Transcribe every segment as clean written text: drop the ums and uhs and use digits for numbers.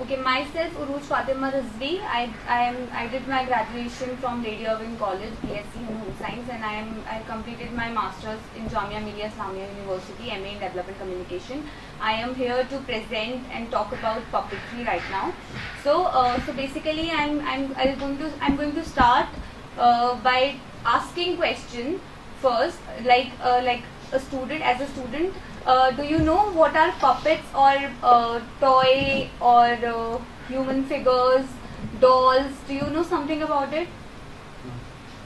Okay, myself Uruj Fatima Rizvi. I did my graduation from Lady Irving College, BSc in Home Science, and I completed my masters in Jamia Millia Islamia University, MA in Development Communication. I am here to present and talk about puppetry right now. So basically, I'm going to start by asking question first, like a student, as a student. Do you know what are puppets or toy or human figures, dolls? Do you know something about it?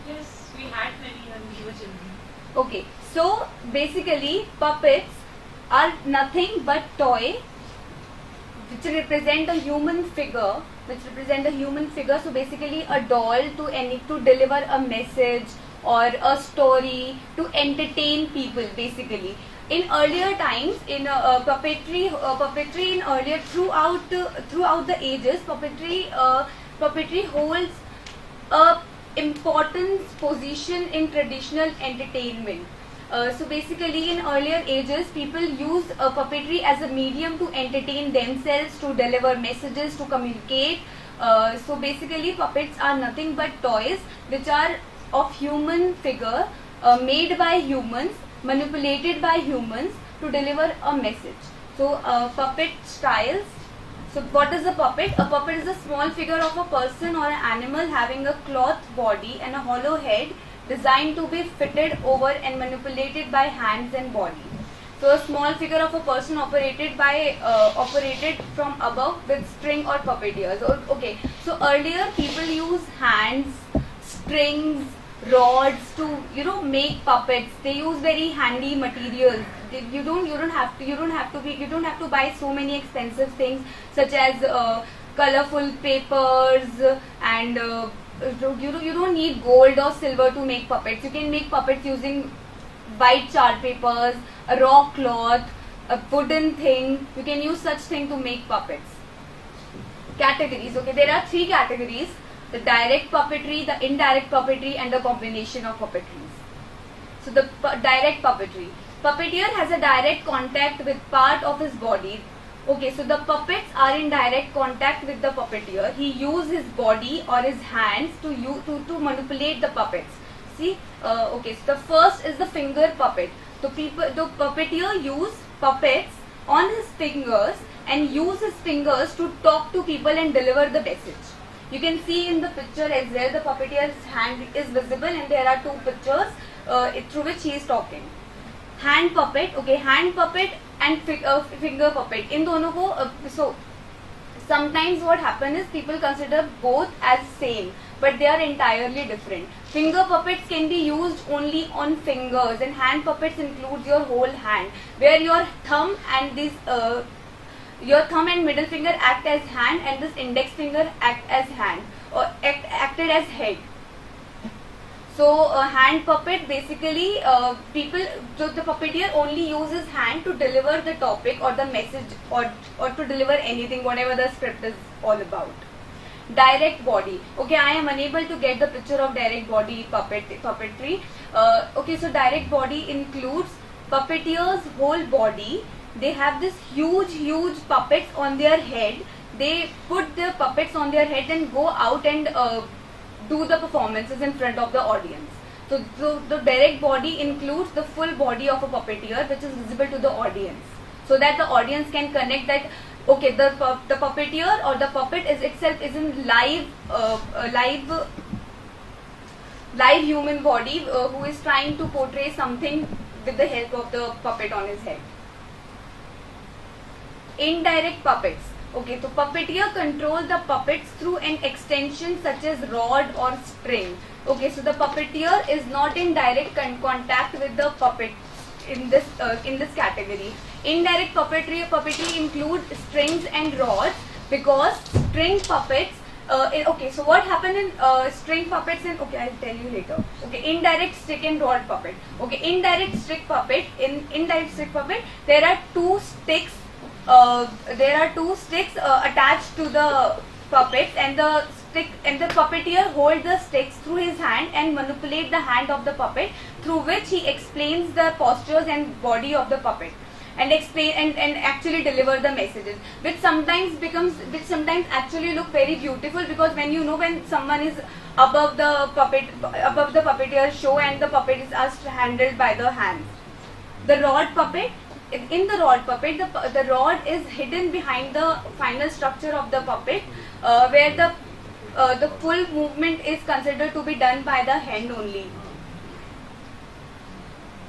Yes, we had many when we were children. Okay, so basically puppets are nothing but toy which represent a human figure, so basically a doll to deliver a message or a story to entertain people, basically. In earlier times, in puppetry in earlier throughout the ages, puppetry holds a important position in traditional entertainment. So basically, in earlier ages, people used puppetry as a medium to entertain themselves, to deliver messages, to communicate. So basically, puppets are nothing but toys which are of human figure, made by humans, manipulated by humans to deliver a message. So puppet styles. So what is a puppet? A puppet is a small figure of a person or an animal having a cloth body and a hollow head, designed to be fitted over and manipulated by hands and body. So a small figure of a person operated from above with string or puppeteers. Okay. So earlier people use hands, strings, rods to make puppets. They use very handy materials. You don't have to buy so many expensive things such as colorful papers, and you don't need gold or silver to make puppets. You can make puppets using white chart papers, a raw cloth, a wooden thing. You can use such thing to make puppets. Categories. Okay, there are 3 categories: the direct puppetry, the indirect puppetry, and the combination of puppetries. So the direct puppetry. Puppeteer has a direct contact with part of his body. Okay, so the puppets are in direct contact with the puppeteer. He uses his body or his hands to manipulate the puppets. See, okay, so the first is the finger puppet. The puppeteer use puppets on his fingers and use his fingers to talk to people and deliver the message. You can see in the picture as well, the puppeteer's hand is visible, and there are 2 pictures through which he is talking. Hand puppet, okay, hand puppet and finger puppet. In dono ko, so sometimes what happens is people consider both as same, but they are entirely different. Finger puppets can be used only on fingers, and hand puppets includes your whole hand, where your thumb and middle finger act as hand, and this index finger act as hand, or acted as head. So hand puppet, basically the puppeteer only uses hand to deliver the topic or the message, or to deliver anything, whatever the script is all about. Direct body. Okay, I am unable to get the picture of direct body puppetry. Okay, so direct body includes puppeteer's whole body. They have this huge puppets on their head. They put their puppets on their head and go out and do the performances in front of the audience. So the direct body includes the full body of a puppeteer, which is visible to the audience, so that the audience can connect that okay, the puppeteer or the puppet is in live human body who is trying to portray something with the help of the puppet on his head. Indirect puppets. Okay, so puppeteer control the puppets through an extension such as rod or string. Okay, so the puppeteer is not in direct contact with the puppet in this category. Indirect puppetry include strings and rods, because string puppets. Okay, so what happened in string puppets? Okay, I'll tell you later. Okay, indirect stick and rod puppet. Okay, indirect stick puppet. In indirect stick puppet, there are 2 sticks. Attached to the puppets, and the puppeteer hold the sticks through his hand and manipulate the hand of the puppet, through which he explains the postures and body of the puppet. and explain and actually deliver the messages, which sometimes actually look very beautiful, because when you know when someone is above the puppeteer show and the puppet is handled by the hands. The rod puppet. In the rod puppet, the rod is hidden behind the final structure of the puppet, where the full movement is considered to be done by the hand only.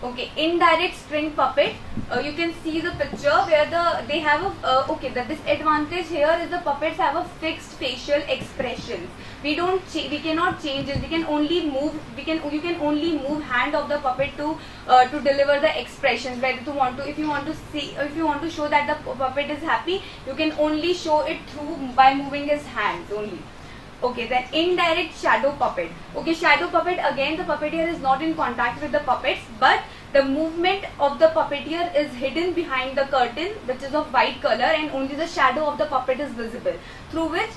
Okay, indirect string puppet. You can see the picture where they have a the disadvantage here is the puppets have a fixed facial expression. We cannot change it. You can only move hand of the puppet to deliver the expressions. If you want to show that the puppet is happy, you can only show it through by moving his hands only. Okay, then indirect shadow puppet. Okay, shadow puppet, again the puppeteer is not in contact with the puppets, but the movement of the puppeteer is hidden behind the curtain, which is of white color, and only the shadow of the puppet is visible. Through which,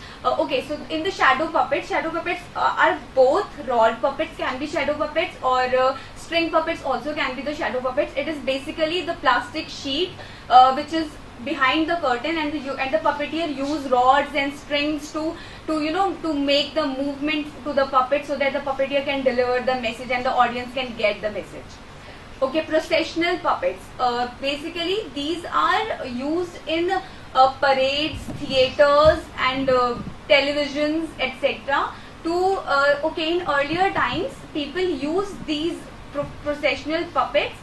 so in the shadow puppets are both rod puppets can be shadow puppets, or string puppets also can be the shadow puppets. It is basically the plastic sheet which is behind the curtain, and the puppeteer use rods and strings to make the movement to the puppet, so that the puppeteer can deliver the message and the audience can get the message. Okay, processional puppets. Basically, these are used in parades, theaters, and televisions, etc. In earlier times, people used these processional puppets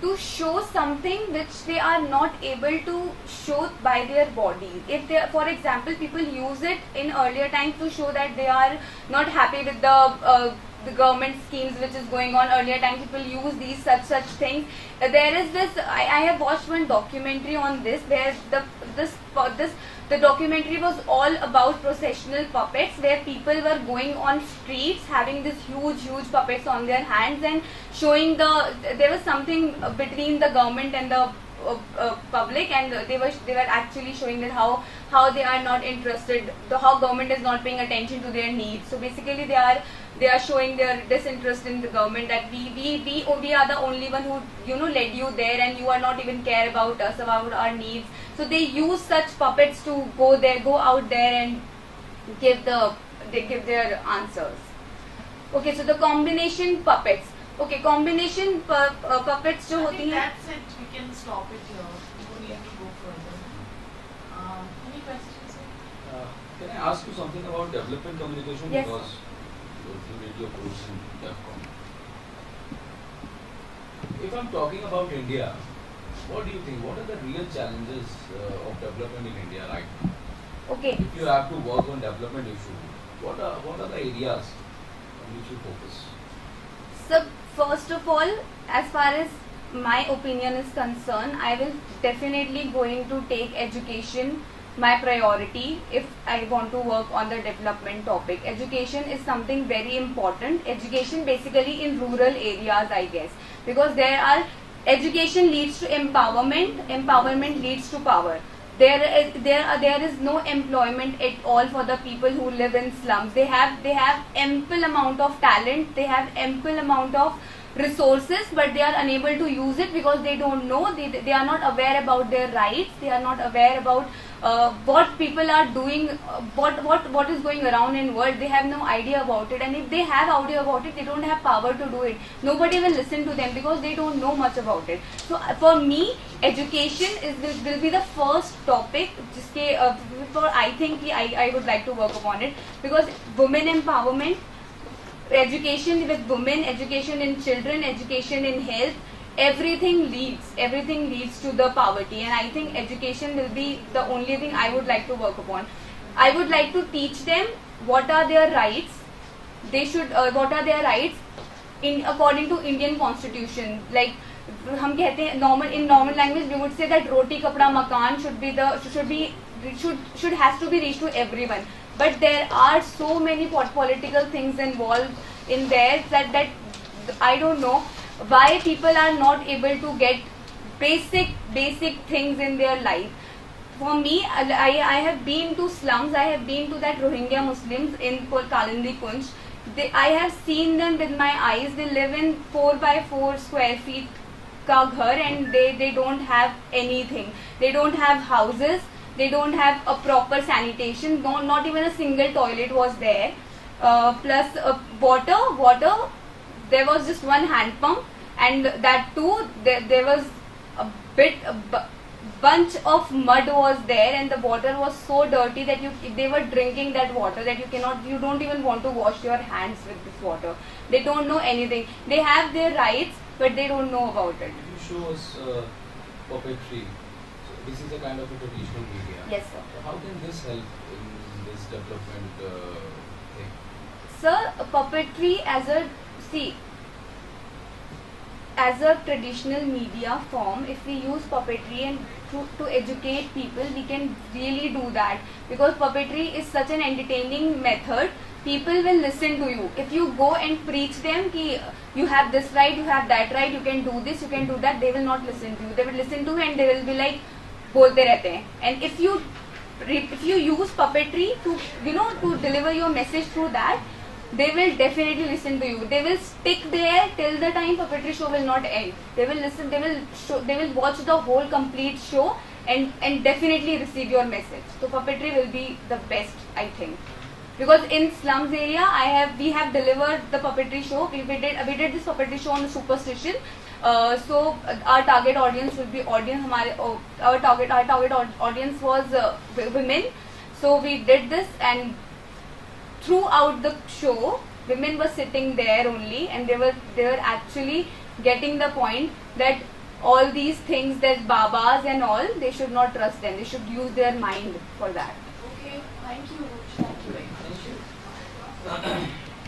to show something which they are not able to show by their bodies. If they, for example, people use it in earlier times to show that they are not happy with the government schemes which is going on. Earlier times people use these such things. There is this. I have watched one documentary on this, where the documentary was all about processional puppets, where people were going on streets having these huge puppets on their hands and showing there was something between the government and the public, and they were actually showing that how they are not interested, how government is not paying attention to their needs. So basically they are showing their disinterest in the government, that we are the only one who led you there, and you are not even care about us, about our needs. So they use such puppets to go out there and give their answers. Okay, so the combination puppets. Okay, combination puppets जो होती हैं. That's it. We can stop it here. We don't need to go further. Any questions? Can I ask you something about development communication? Yes. Because you did your course in DEFCON. If I'm talking about India, what do you think? What are the real challenges of development in India right now? Okay. If you have to work on development issues, what are the areas on which you focus? So first of all, as far as my opinion is concerned, I will definitely going to take education my priority if I want to work on the development topic. Education is something very important. Education basically in rural areas, I guess, because education leads to empowerment leads to power. There is no employment at all for the people who live in slums. They have ample amount of talent, they have ample amount of resources, but they are unable to use it because they don't know, they are not aware about their rights, they are not aware about what people are doing, what is going around in world. They have no idea about it, and if they have idea about it, they don't have power to do it. Nobody will listen to them because they don't know much about it. So for me, education will be the first topic I think I would like to work upon it, because women empowerment, education with women, education in children, education in health, everything leads to the poverty, and I think education will be the only thing I would like to work upon. I would like to teach them what are their rights. What are their rights according to Indian Constitution. Like हम कहते हैं normal language we would say that roti kapda makan has to be reached to everyone. But there are so many political things involved in there that I don't know why people are not able to get basic things in their life. for me, I have been to slums. I have been to that Rohingya Muslims in Kalindi Kunj. I have seen them with my eyes. They live in 4x4 square feet ka ghar, and they don't have anything. They don't have houses. They don't have a proper sanitation. No, not even a single toilet was there. Plus water. There was just one hand pump, and that too there was a bunch of mud was there, and the water was so dirty that they were drinking that water that you don't even want to wash your hands with this water. They don't know anything. They have their rights, but they don't know about it. You show us puppetry. So this is a kind of a traditional media. Yes, sir. So how can this help in this development thing? Sir, puppetry as a traditional media form, if we use puppetry and to educate people, we can really do that, because puppetry is such an entertaining method. People will listen to you. If you go and preach them ki you have this right, you have that right, you can do this, you can do that, they will not listen to you. They will listen to you and they will be like bolte rehte hain. And if you use puppetry to deliver your message through that, they will definitely listen to you. They will stick there till the time puppetry show will not end. They will listen. They will watch the whole complete show and definitely receive your message. So puppetry will be the best, I think. Because in slums area, we have delivered the puppetry show. We did this puppetry show on the Superstition. So our target audience will be our target audience was women. So we did this, and throughout the show, women were sitting there only, and they were actually getting the point that all these things, there's babas and all, they should not trust them. They should use their mind for that. Okay, thank you. Thank you very much. Thank you.